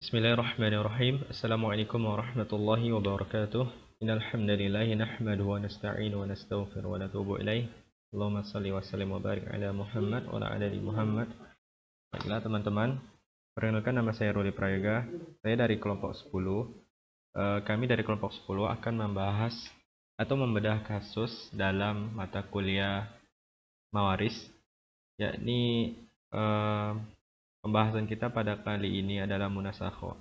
Bismillahirrahmanirrahim. Assalamualaikum warahmatullahi wabarakatuh. Innal hamdalillah nahmaduhu wa nasta'inu wa nastaghfiruh wa natubu ilaih. Allahumma shalli wa sallim wa barik ala Muhammad wa ala ali Muhammad. Baiklah teman-teman, perkenalkan nama saya Ruli Prayoga. Saya dari kelompok 10. Kami dari kelompok 10 akan membahas atau membedah kasus dalam mata kuliah Mawaris, yakni pembahasan kita pada kali ini adalah munasakho.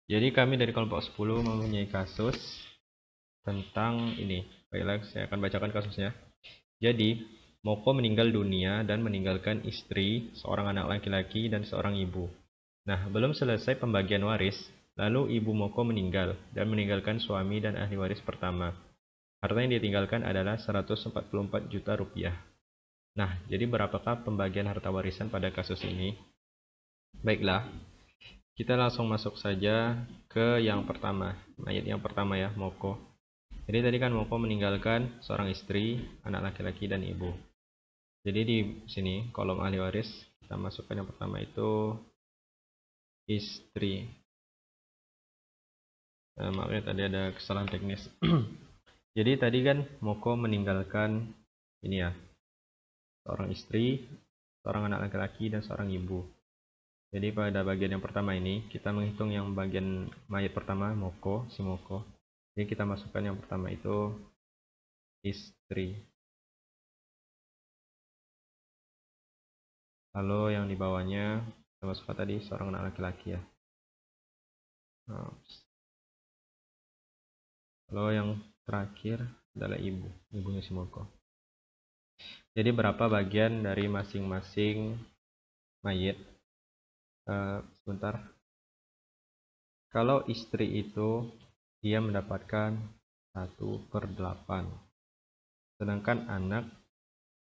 Jadi kami dari kelompok 10 mempunyai kasus tentang ini. Baiklah, saya akan bacakan kasusnya. Jadi, Moko meninggal dunia dan meninggalkan istri, seorang anak laki-laki dan seorang ibu. Nah, belum selesai pembagian waris, lalu ibu Moko meninggal dan meninggalkan suami dan ahli waris pertama. Harta yang ditinggalkan adalah 144 juta rupiah. Nah, jadi berapakah pembagian harta warisan pada kasus ini? Baiklah, kita langsung masuk saja ke yang pertama, mayat yang pertama ya, Moko. Jadi tadi kan Moko meninggalkan seorang istri, anak laki-laki dan ibu. Jadi di sini kolom ahli waris kita masukkan yang pertama itu istri. Maaf ya, tadi ada kesalahan teknis. Jadi tadi kan Moko meninggalkan ini ya, seorang istri, seorang anak laki-laki dan seorang ibu. Jadi pada bagian yang pertama ini kita menghitung yang bagian mayat pertama Moko, si Moko. Jadi kita masukkan yang pertama itu istri. Lalu yang di bawahnya kita masukkan tadi seorang anak laki-laki ya. Lalu yang terakhir adalah ibunya si Moko. Jadi berapa bagian dari masing-masing mayat? Sebentar. Kalau istri itu dia mendapatkan 1/8, sedangkan anak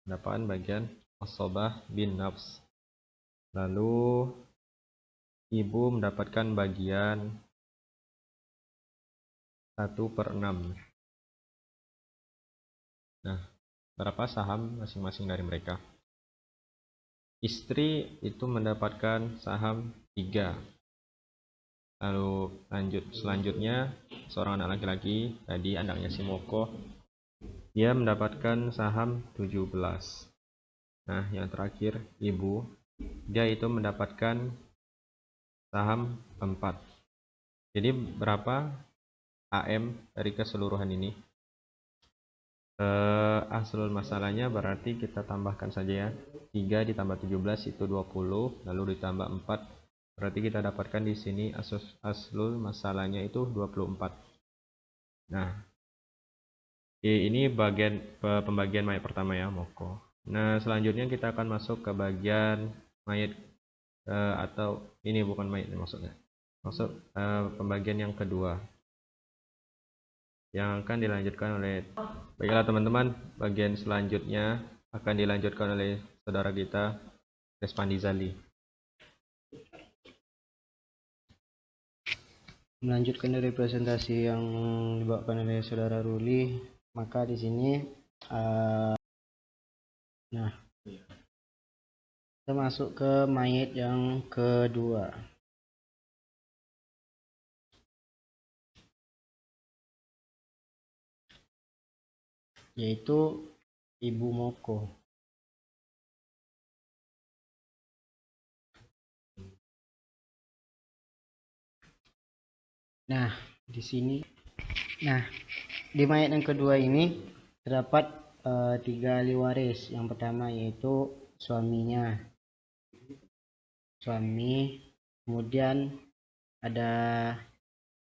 mendapatkan bagian asobah bin nafs. Lalu ibu mendapatkan bagian 1/6. Nah, berapa saham masing-masing dari mereka? Istri itu mendapatkan saham 3. Lalu selanjutnya seorang anak laki-laki, tadi anaknya si Moko, dia mendapatkan saham 17. Nah, yang terakhir ibu, dia itu mendapatkan saham 4. Jadi berapa AM dari keseluruhan ini? Aslul masalahnya berarti kita tambahkan saja ya, 3 ditambah 17 itu 20, lalu ditambah 4, berarti kita dapatkan di sini aslul masalahnya itu 24. Nah, ini bagian pembagian mayat pertama ya, Moko. Nah, selanjutnya kita akan masuk ke bagian mayat atau ini bukan mayat maksudnya, masuk pembagian yang kedua yang akan dilanjutkan oleh, baiklah teman-teman, bagian selanjutnya akan dilanjutkan oleh saudara kita Respandi Zali. Melanjutkan dari presentasi yang dibawakan oleh saudara Ruli, maka di sini nah kita masuk ke mayat yang kedua. Yaitu Ibu Moko. Nah, di sini, di mayat yang kedua ini terdapat 3 ahli waris. Yang pertama yaitu suaminya, kemudian ada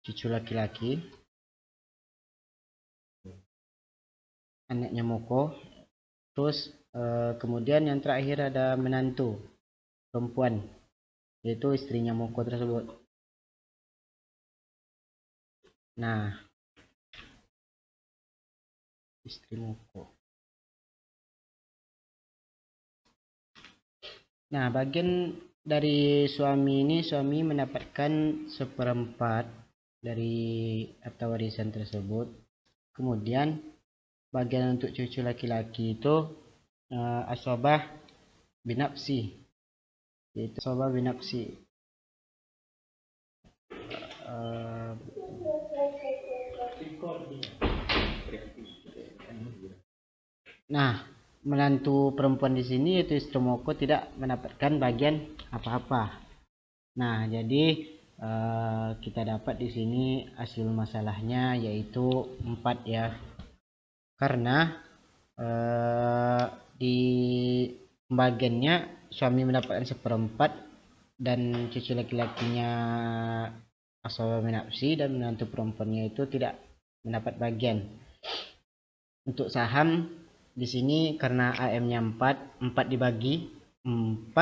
cucu laki-laki, anaknya Moko, terus kemudian yang terakhir ada menantu perempuan, yaitu istrinya Moko tersebut. Nah, istri Moko. Nah, bagian dari suami ini, suami mendapatkan 1/4 dari harta warisan tersebut. Kemudian bagian untuk cucu laki-laki itu asobah binafsi, yaitu asobah binafsi. eh, nah, menantu perempuan di sini yaitu istri Moko tidak mendapatkan bagian apa-apa. Nah, jadi kita dapat di sini hasil masalahnya yaitu 4 ya. Karena di pembagiannya suami mendapatkan 1/4 dan cucu laki-lakinya asal menapsi dan menantu perempuannya itu tidak mendapat bagian. Untuk saham di sini karena AM-nya 4 dibagi 4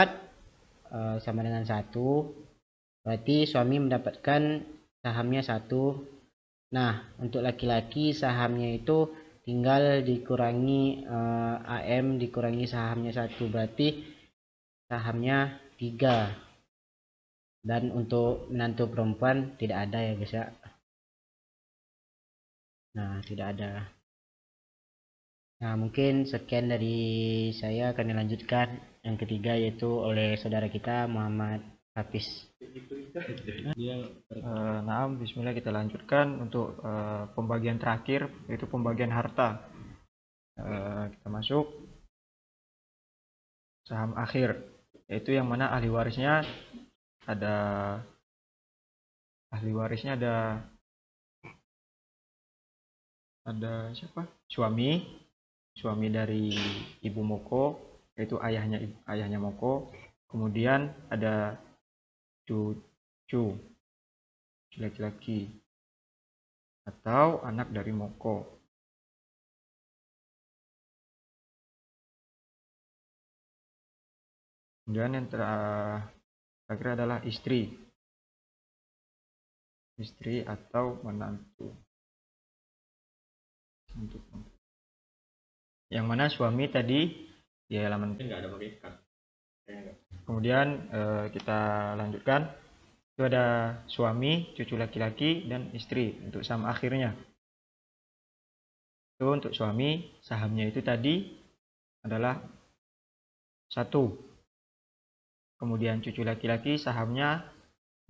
sama dengan 1, berarti suami mendapatkan sahamnya 1. Nah, untuk laki-laki sahamnya itu tinggal dikurangi AM dikurangi sahamnya 1, berarti sahamnya 3. Dan untuk menantu perempuan tidak ada ya guys ya. Nah, tidak ada. Nah, mungkin sekian dari saya, akan dilanjutkan yang ketiga yaitu oleh saudara kita Muhammad Hafiz. Nah, bismillah, kita lanjutkan untuk pembagian terakhir yaitu pembagian harta. Kita masuk saham akhir, yaitu yang mana ahli warisnya ada siapa? Suami dari Ibu Moko, yaitu ayahnya Moko. Kemudian ada cucu laki-laki atau anak dari Moko. Kemudian yang terakhir adalah istri atau menantu. Yang mana suami tadi di halaman nggak ada pakai ikat. Kemudian kita lanjutkan, itu ada suami, cucu laki-laki, dan istri untuk saham akhirnya. Itu untuk suami, sahamnya itu tadi adalah 1. Kemudian cucu laki-laki sahamnya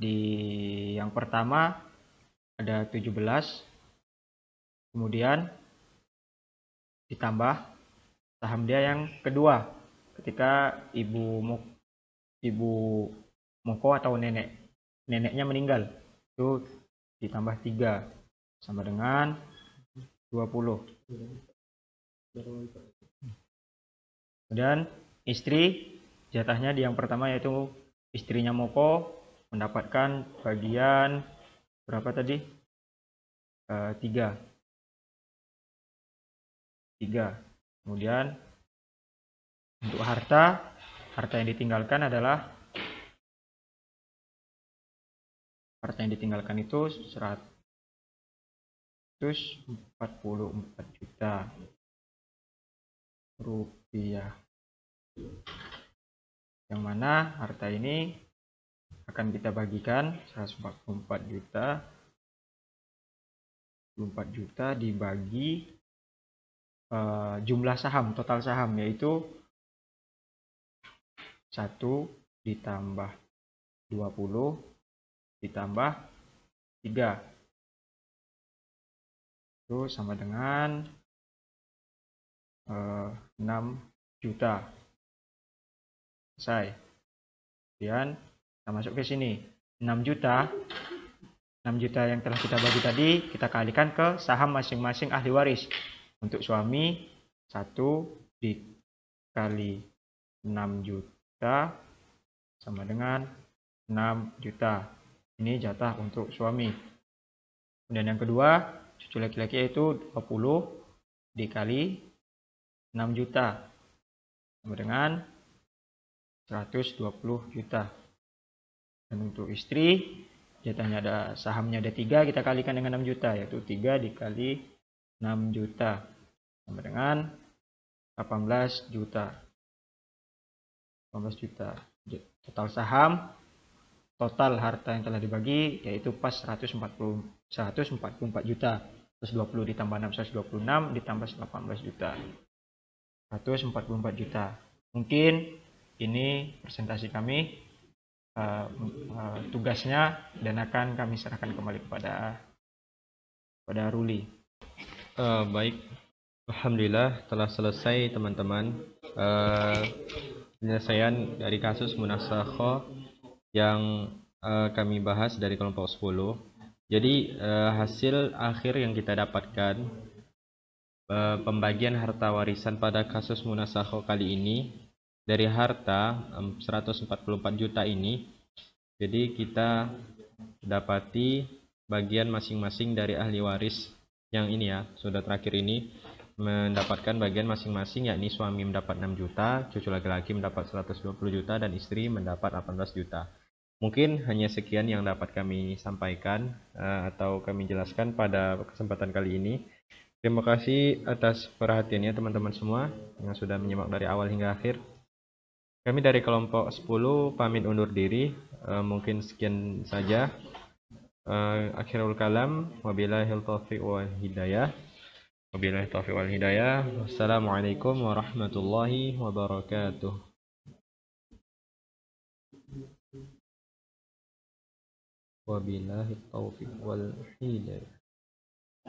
di yang pertama ada 17. Kemudian ditambah saham dia yang kedua ketika ibu Moko atau neneknya meninggal, itu ditambah 3 sama dengan 20. Kemudian istri jatahnya di yang pertama yaitu istrinya Moko mendapatkan bagian berapa tadi? 3. Kemudian untuk harta yang ditinggalkan itu 144 juta rupiah, yang mana harta ini akan kita bagikan 144 juta dibagi jumlah saham, total saham, yaitu 1 ditambah 20 ditambah 3 itu sama dengan 6 juta. Selesai. Kemudian kita masuk ke sini, 6 juta yang telah kita bagi tadi kita kalikan ke saham masing-masing ahli waris. Untuk suami 1 dikali 6 juta sama dengan 6 juta. Ini jatah untuk suami. Kemudian yang kedua, cucu laki-laki yaitu 20 dikali 6 juta sama dengan 120 juta. Dan untuk istri, jatahnya sahamnya ada 3, kita kalikan dengan 6 juta, yaitu 3 dikali 6 juta sama dengan 18 juta. Total harta yang telah dibagi yaitu pas 144 juta. 120 ditambah 6, 126 ditambah 18 juta. 144 juta. Mungkin ini presentasi kami. tugasnya dan akan kami serahkan kembali kepada Ruli. Baik, alhamdulillah telah selesai teman-teman penyelesaian dari kasus munasakhoh yang kami bahas dari kelompok 10. Jadi hasil akhir yang kita dapatkan pembagian harta warisan pada kasus munasakhoh kali ini dari harta 144 juta ini, jadi kita dapati bagian masing-masing dari ahli waris yang ini ya, sudah terakhir ini mendapatkan bagian masing-masing, yakni suami mendapat 6 juta, cucu laki-laki mendapat 120 juta, dan istri mendapat 18 juta. Mungkin hanya sekian yang dapat kami sampaikan atau kami jelaskan pada kesempatan kali ini. Terima kasih atas perhatiannya teman-teman semua yang sudah menyimak dari awal hingga akhir. Kami dari kelompok 10 pamit undur diri. Mungkin sekian saja. Akhirul kalam. Wabillahi taufiq wal hidayah. Wabillahi taufiq wal hidayah. Wassalamualaikum warahmatullahi wabarakatuh. Wabillahi taufiq wal hidayah.